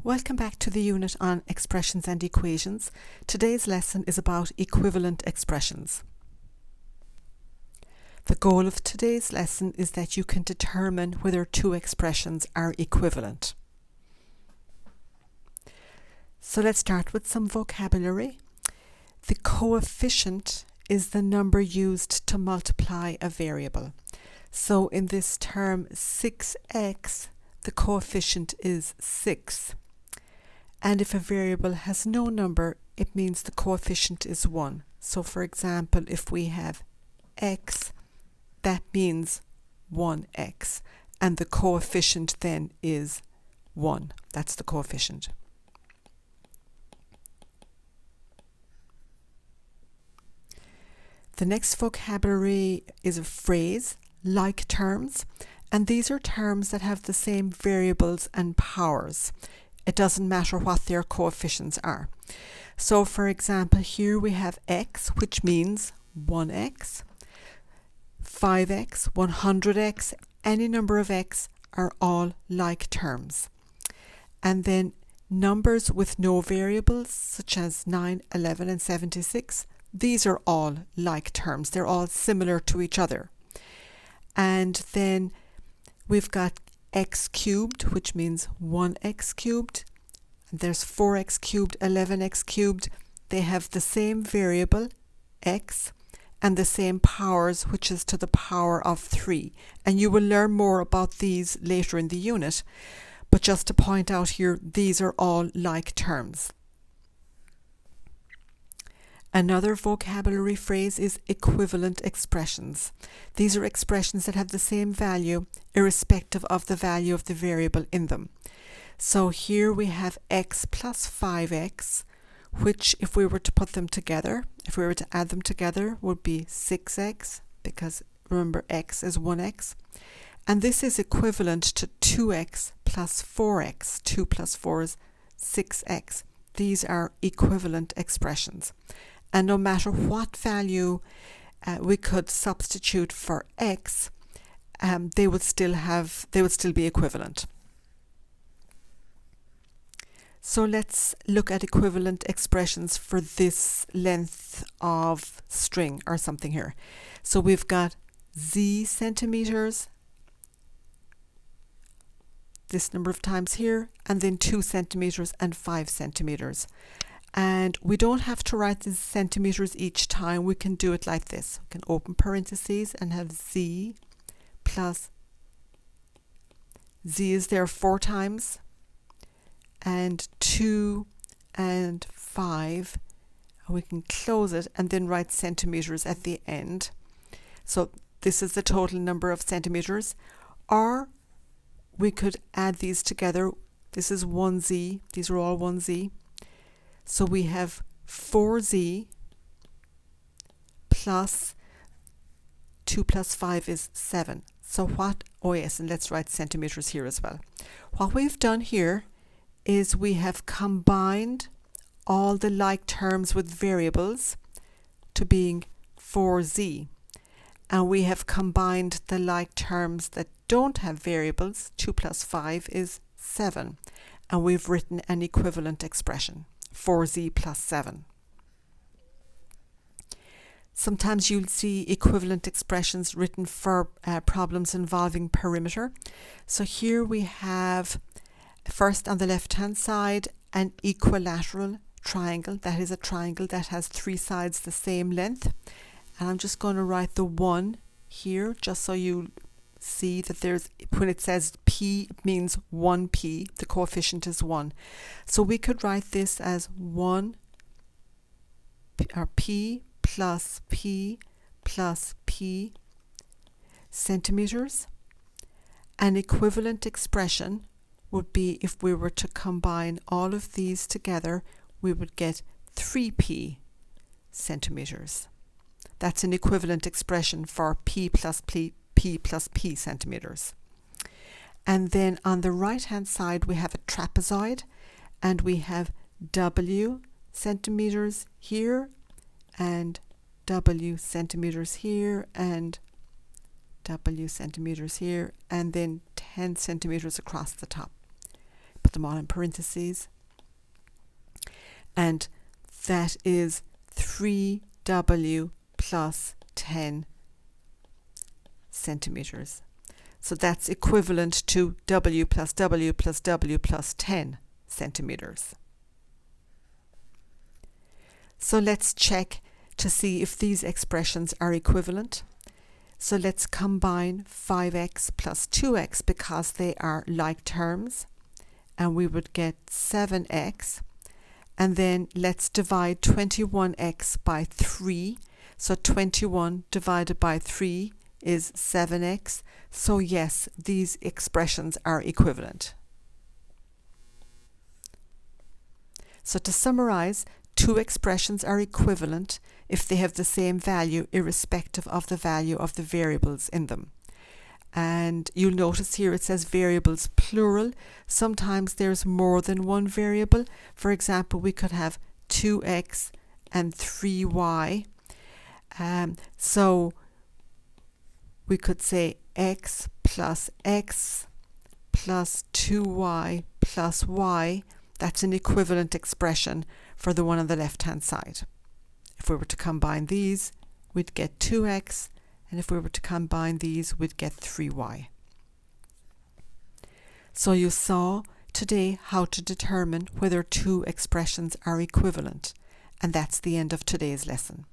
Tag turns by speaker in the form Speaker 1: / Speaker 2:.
Speaker 1: Welcome back to the unit on expressions and equations. Today's lesson is about equivalent expressions. The goal of today's lesson is that you can determine whether two expressions are equivalent. So let's start with some vocabulary. The coefficient is the number used to multiply a variable. So in this term 6x, the coefficient is 6. And if a variable has no number, it means the coefficient is 1. So for example, if we have x, that means 1x. And the coefficient then is 1. That's the coefficient. The next vocabulary is a phrase, like terms. And these are terms that have the same variables and powers. It doesn't matter what their coefficients are. So for example, here we have x, which means 1x, 5x, 100x, any number of x are all like terms. And then numbers with no variables, such as 9, 11 and 76, these are all like terms. They're all similar to each other. And then we've got x cubed, which means 1x cubed. There's 4x cubed, 11x cubed. They have the same variable, x, and the same powers, which is to the power of 3. And you will learn more about these later in the unit. But just to point out here, these are all like terms. Another vocabulary phrase is equivalent expressions. These are expressions that have the same value irrespective of the value of the variable in them. So here we have x plus 5x, which if we were to put them together, if we were to add them together, would be 6x, because remember x is 1x. And this is equivalent to 2x plus 4x. 2 plus 4 is 6x. These are equivalent expressions. And no matter what value we could substitute for x, they would still be equivalent. So let's look at equivalent expressions for this length of string or something here. So we've got z centimeters, this number of times here, and then 2 centimeters and 5 centimeters. And we don't have to write the centimeters each time. We can do it like this. We can open parentheses and have z plus, z is there 4 times, and 2 and 5. And we can close it and then write centimeters at the end. So this is the total number of centimeters. Or we could add these together. This is 1z. These are all 1z. So we have 4z plus 2 plus 5 is 7. So what, oh yes, and let's write centimeters here as well. What we've done here is we have combined all the like terms with variables to being 4z. And we have combined the like terms that don't have variables, 2 plus 5 is 7. And we've written an equivalent expression. 4z plus 7. Sometimes you'll see equivalent expressions written for problems involving perimeter. So here we have, first on the left hand side, an equilateral triangle. That is a triangle that has 3 sides the same length. And I'm just going to write the 1 here just so you see that there's, when it says p, it means 1p, the coefficient is 1. So we could write this as 1 or p plus p plus p centimeters. An equivalent expression would be, if we were to combine all of these together, we would get 3p centimeters. That's an equivalent expression for p plus p plus p centimeters. And then on the right hand side we have a trapezoid, and we have w centimeters here and w centimeters here and w centimeters here, and then 10 centimeters across the top. them all in parentheses. And that is 3w plus 10 centimeters. So that's equivalent to w plus w plus w plus 10 centimeters. So let's check to see if these expressions are equivalent. So let's combine 5x plus 2x because they are like terms, and we would get 7x. And then let's divide 21x by 3. So 21 divided by 3 is 7x. So yes, these expressions are equivalent. So to summarize, two expressions are equivalent if they have the same value irrespective of the value of the variables in them. And you'll notice here it says variables plural. Sometimes there's more than one variable. For example, we could have 2x and 3y. So we could say x plus 2y plus y. That's an equivalent expression for the one on the left-hand side. If we were to combine these, we'd get 2x, and if we were to combine these, we'd get 3y. So you saw today how to determine whether two expressions are equivalent, and that's the end of today's lesson.